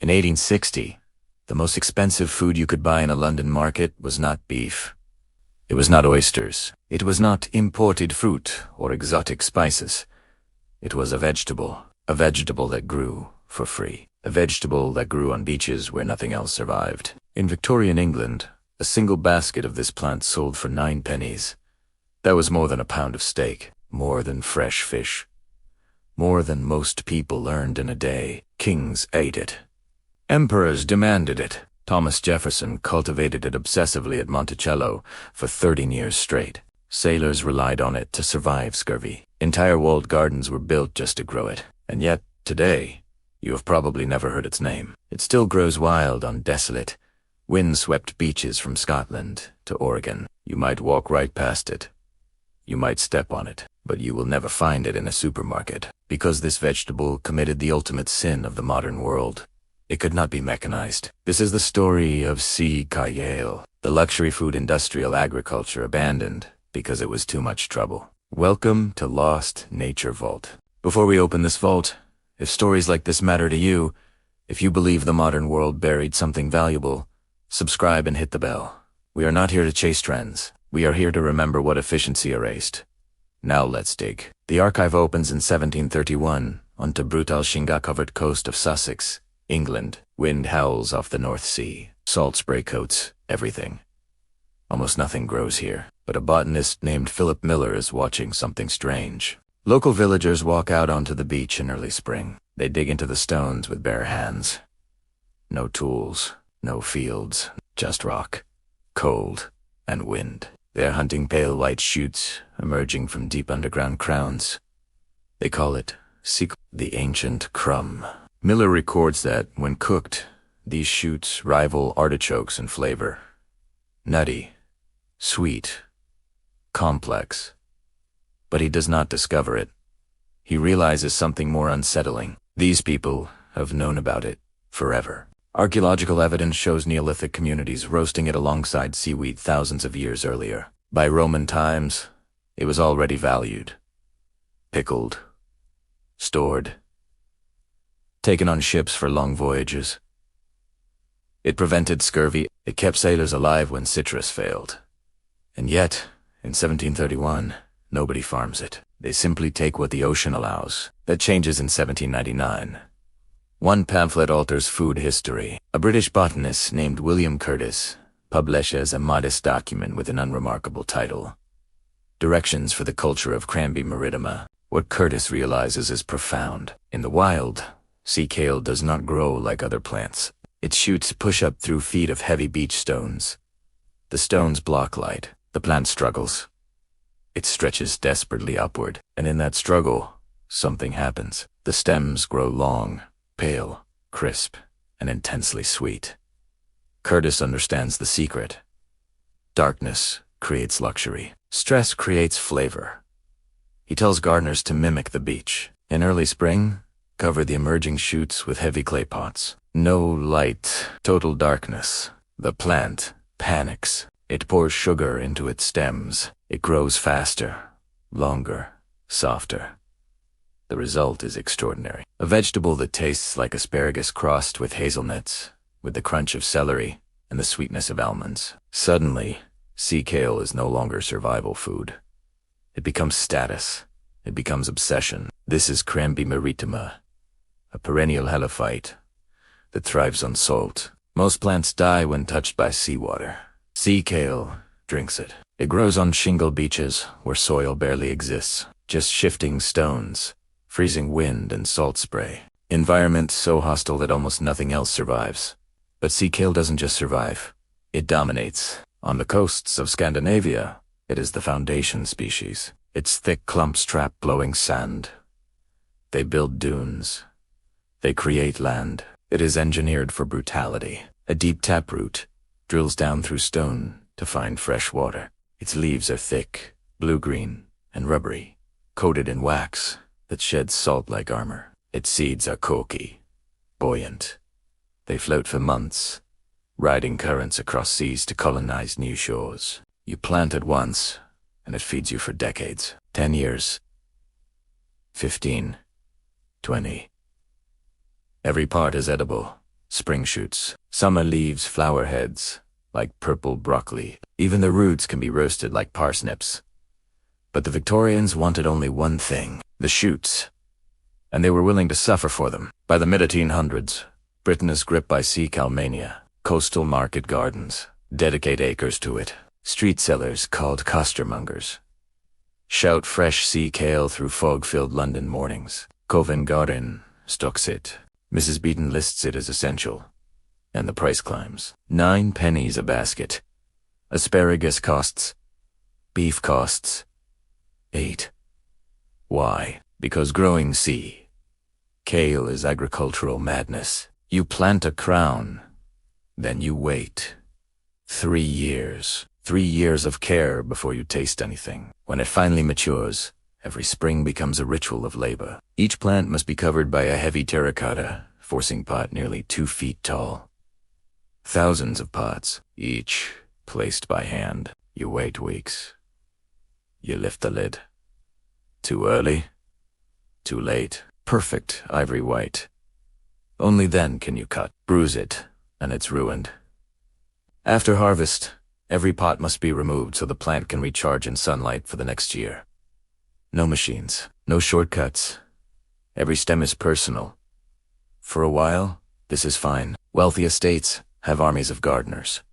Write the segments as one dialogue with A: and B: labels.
A: In 1860, the most expensive food you could buy in a London market was not beef. It was not oysters. It was not imported fruit or exotic spices. It was a vegetable that grew for free, a vegetable that grew on beaches where nothing else survived. In Victorian England, a single basket of this plant sold for 9 pennies. That was more than a pound of steak, more than fresh fish, more than most people earned in a day. Kings ate it. Emperors demanded it. Thomas Jefferson cultivated it obsessively at Monticello for 13 years straight. Sailors relied on it to survive scurvy. Entire walled gardens were built just to grow it. And yet, today, you have probably never heard its name. It still grows wild on desolate, wind-swept beaches from Scotland to Oregon. You might walk right past it. You might step on it, but you will never find it in a supermarket, because this vegetable committed the ultimate sin of the modern world. It could not be mechanized. This is the story of Sea Kale, the luxury food industrial agriculture abandoned because it was too much trouble. Welcome to Lost Nature Vault. Before we open this vault, if stories like this matter to you, if you believe the modern world buried something valuable, subscribe and hit the bell. We are not here to chase trends. We are here to remember what efficiency erased. Now let's dig. The archive opens in 1731 on the brutal shingle-covered coast of Sussex, England. Wind howls off the North Sea. Salt spray coats everything. Almost nothing grows here, but a botanist named Phillip Miller is watching something strange. Local villagers walk out onto the beach in early spring. They dig into the stones with bare hands. No tools, no fields, just rock, cold, and wind. They are hunting pale white shoots emerging from deep underground crowns. They call it Sea Kale, the ancient crumb. Miller records that, when cooked, these shoots rival artichokes in flavor. Nutty, sweet, complex. But he does not discover it. He realizes something more unsettling. These people have known about it forever. Archaeological evidence shows Neolithic communities roasting it alongside seaweed thousands of years earlier. By Roman times, it was already valued, pickled, stored, taken on ships for long voyages. It prevented scurvy. It kept sailors alive when citrus failed. And yet, in 1731, nobody farms it. They simply take what the ocean allows. That changes in 1799. One pamphlet alters food history. A British botanist named William Curtis publishes a modest document with an unremarkable title, Directions for the Culture of Crambe maritima. What Curtis realizes is profound. In the wild, sea kale does not grow like other plants. Its shoots push up through feet of heavy beach stones. The stones block light. The plant struggles. It stretches desperately upward, and in that struggle, something happens. The stems grow long, pale, crisp, and intensely sweet. Curtis understands the secret. Darkness creates luxury. Stress creates flavor. He tells gardeners to mimic the beach. In early spring, cover the emerging shoots with heavy clay pots. No light, total darkness. The plant panics. It pours sugar into its stems. It grows faster, longer, softer. The result is extraordinary. A vegetable that tastes like asparagus crossed with hazelnuts, with the crunch of celery and the sweetness of almonds. Suddenly, sea kale is no longer survival food. It becomes status. It becomes obsession. This is Crambe maritima, a perennial halophyte that thrives on salt. Most plants die when touched by seawater. Sea kale drinks it. It grows on shingle beaches where soil barely exists, just shifting stones, freezing wind and salt spray. Environments so hostile that almost nothing else survives. But sea kale doesn't just survive. It dominates. On the coasts of Scandinavia, it is the foundation species. Its thick clumps trap blowing sand. They build dunes. They create land. It is engineered for brutality. A deep taproot drills down through stone to find fresh water. Its leaves are thick, blue-green, and rubbery, coated in wax that sheds salt like armor. Its seeds are corky, buoyant. They float for months, riding currents across seas to colonize new shores. You plant it once, and it feeds you for decades. 10 years. 15. 20. Every part is edible. spring shoots, summer leaves, flower heads, like purple broccoli. Even the roots can be roasted like parsnips. But the Victorians wanted only one thing, the shoots, and they were willing to suffer for them. By the mid-1800s, Britain is gripped by Sea Kale mania. Coastal market gardens dedicate acres to it. Street sellers, called costermongers, shout fresh sea kale through fog-filled London mornings. Covent Garden stocks it. Mrs. Beeton lists it as essential. And the price climbs. 9 pennies a basket. Asparagus costs. Beef costs. 8. Why? Because growing sea kale is agricultural madness. You plant a crown, then you wait. 3 years. 3 years of care before you taste anything. When it finally matures, every spring becomes a ritual of labor. Each plant must be covered by a heavy terracotta, forcing pot nearly 2 feet tall. Thousands of pots, each placed by hand. You wait weeks. You lift the lid. Too early? Too late. Perfect ivory white. Only then can you cut. Bruise it, and it's ruined. After harvest, every pot must be removed so the plant can recharge in sunlight for the next year. No machines, no shortcuts. Every stem is personal. For a while, this is fine. Wealthy estates have armies of gardeners.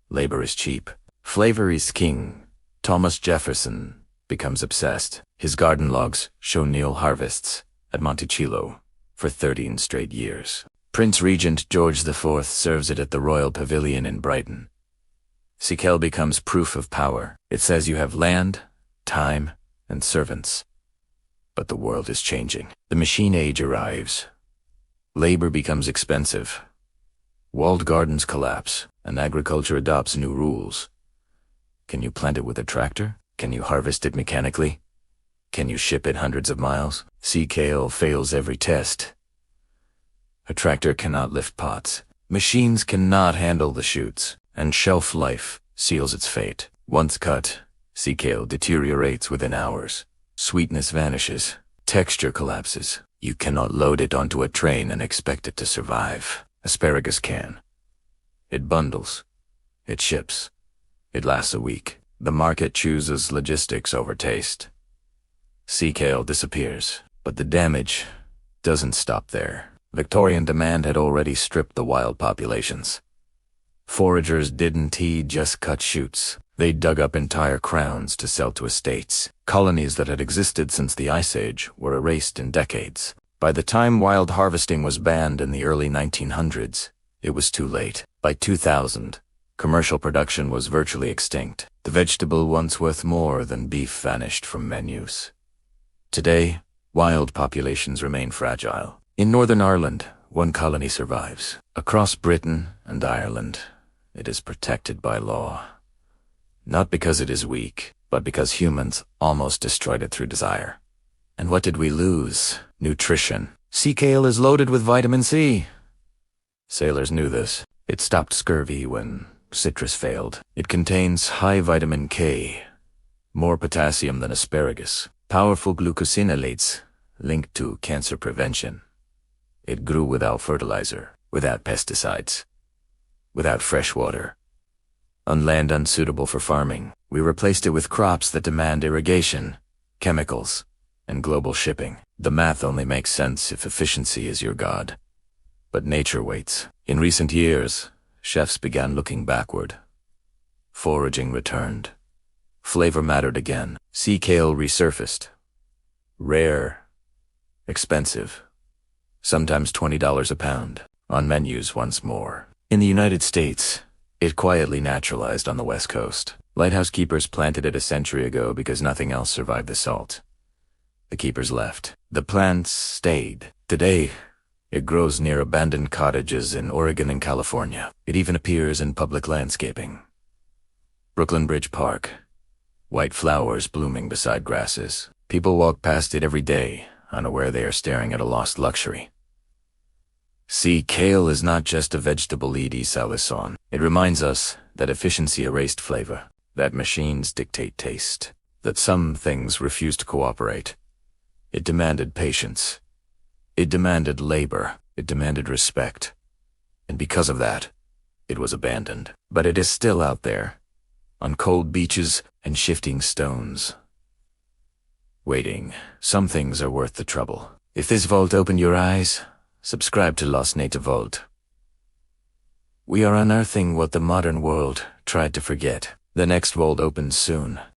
A: Labor is cheap. Flavor is king. Thomas Jefferson becomes obsessed. His garden logs show Neil harvests at Monticello for 13 straight years. Prince Regent George IV serves it at the Royal Pavilion in Brighton. Sea Kale becomes proof of power. It says you have land, time, and servants. But the world is changing. The machine age arrives. Labor becomes expensive. Walled gardens collapse, and agriculture adopts new rules. Can you plant it with a tractor? Can you harvest it mechanically? Can you ship it hundreds of miles? Sea Kale fails every test. A tractor cannot lift pots. Machines cannot handle the shoots, and shelf life seals its fate. Once cut, Sea Kale deteriorates within hours. Sweetness vanishes. Texture collapses. You cannot load it onto a train and expect it to survive. Asparagus can. It bundles. It ships. It lasts a week. The market chooses logistics over taste. Sea Kale disappears, but the damage doesn't stop there. Victorian demand had already stripped the wild populations. Foragers didn't just cut shoots. They dug up entire crowns to sell to estates. Colonies that had existed since the Ice Age were erased in decades. By the time wild harvesting was banned in the early 1900s, it was too late. By 2000, commercial production was virtually extinct. The vegetable once worth more than beef vanished from menus. Today, wild populations remain fragile. In Northern Ireland, one colony survives. Across Britain and Ireland, it is protected by law. Not because it is weak, but because humans almost destroyed it through desire. And what did we lose? Nutrition. Sea Kale is loaded with vitamin C. Sailors knew this. It stopped scurvy when citrus failed. It contains high vitamin K, more potassium than asparagus, powerful glucosinolates linked to cancer prevention. It grew without fertilizer, without pesticides, without fresh water. On land unsuitable for farming, we replaced it with crops that demand irrigation, chemicals, and global shipping. The math only makes sense if efficiency is your god. But nature waits. In recent years, chefs began looking backward. Foraging returned. Flavor mattered again. Sea Kale resurfaced. Rare, expensive, sometimes $20 a pound, on menus once more. In the United States, it quietly naturalized on the West Coast. Lighthouse keepers planted it a century ago because nothing else survived the salt. The keepers left. The plants stayed. Today, it grows near abandoned cottages in Oregon and California. It even appears in public landscaping. Brooklyn Bridge Park. White flowers blooming beside grasses. People walk past it every day, unaware they are staring at a lost luxury. Sea Kale is not just a vegetable Edie Salison. It reminds us that efficiency erased flavor, that machines dictate taste, that some things refuse to cooperate. It demanded patience. It demanded labor. It demanded respect. and because of that, it was abandoned. But it is still out there, on cold beaches and shifting stones. Waiting. Some things are worth the trouble. If this vault opened your eyes, subscribe to Lost Native Vault. We are unearthing what the modern world tried to forget. The next vault opens soon.